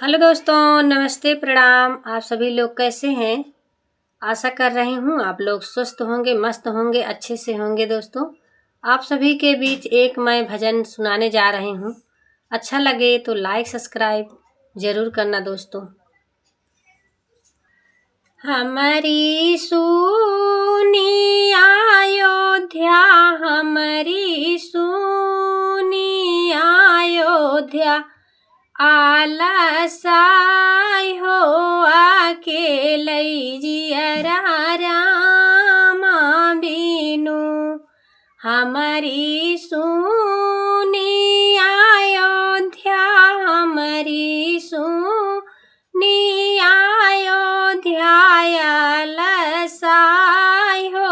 Hello दोस्तों, नमस्ते, प्रणाम। आप सभी लोग कैसे हैं? आशा कर रही हूँ आप लोग स्वस्थ होंगे, मस्त होंगे, अच्छे से होंगे। दोस्तों, आप सभी के बीच एक मैं भजन सुनाने जा रही हूँ। अच्छा लगे तो लाइक सब्सक्राइब जरूर करना दोस्तों। हमारी सुनी अयोध्या, हमारी सुनी अयोध्या, आलसाई हो आके लई जियरा रामा बीनू। हमारी सुनी अयोध्या, हमारी सुनी अयोध्या, आलसाई हो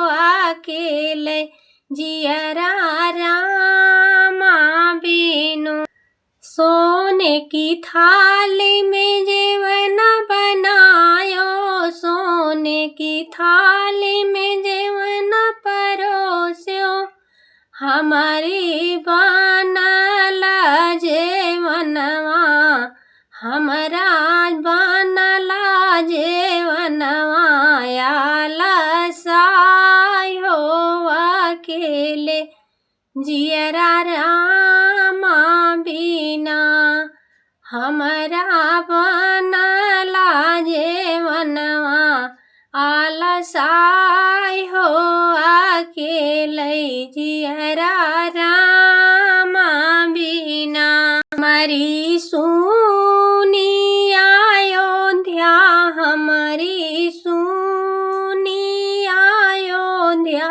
आके लई जियरा रामा बीनू। सोने की थाली में जेवन बनायो, सोने की थाली में जेवन परोस्यो, हमारी बनला जेवनवा, हमारा बनला जेवनवा, आलसाई हो अकेले जियरा रामा बीना। हमारा बनला जेवनवा, आलसाई हो अकेले जियरा रामा बीना। हमारी सुनी अयोध्या, हमारी सुनी अयोध्या,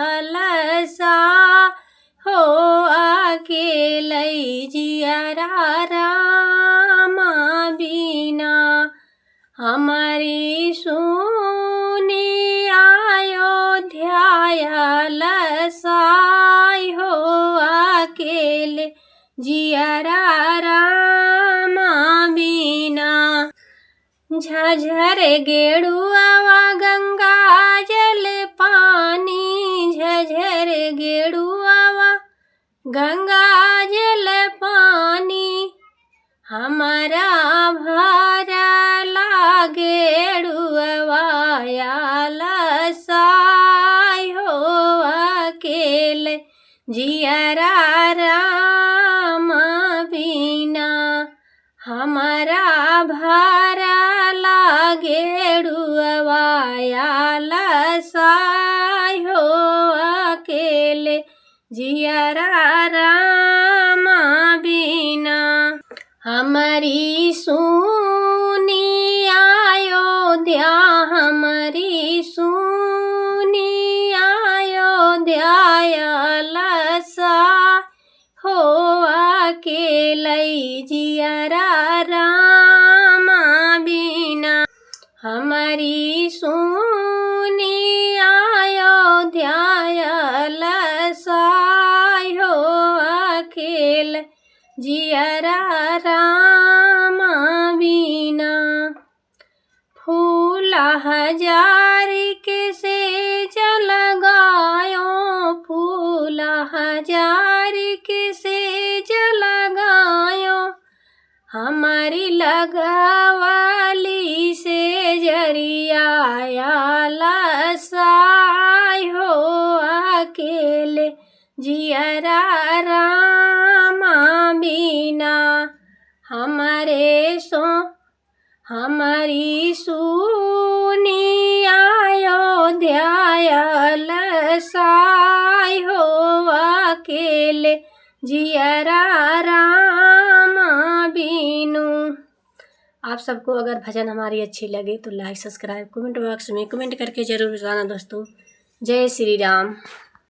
आलसा हो अकेले जियरा रामा बीना। हमारी सुनी अयोध्या, आलसाई हो अकेले जियरा रामा बीना। झझर गेड़ुआ गंगा जल पानी, झझर गेड़ुआ गंगा जल पानी, हमारा भरला गेड़ुआ, आलसाई हो अकेले जियरा रामा बीना। हमारा भरला गेड़ुआ, आलसाई हो अकेले जियरा रामा बीना। हमारी सुनी अयोध्या, हमारी सुनी अयोध्या, आलसा हो अकेले जियरा रामा बीना। हमारी सुनी अयोध्या, आलसाई हो अकेले जियरा रामा बीना। फूल हजार के सेज लगायो, फूल हजार के सेज लगायो, हमारी लगवाली से जरिया, आलसाई हो अकेले जियरा रामा बीना। हमारी सुनी अयोध्या, आलसाई हो अकेले जियरा रामा बीनू। आप सबको अगर भजन हमारी अच्छी लगे तो लाइक सब्सक्राइब कमेंट बॉक्स में कमेंट करके जरूर बताना दोस्तों। जय श्री राम।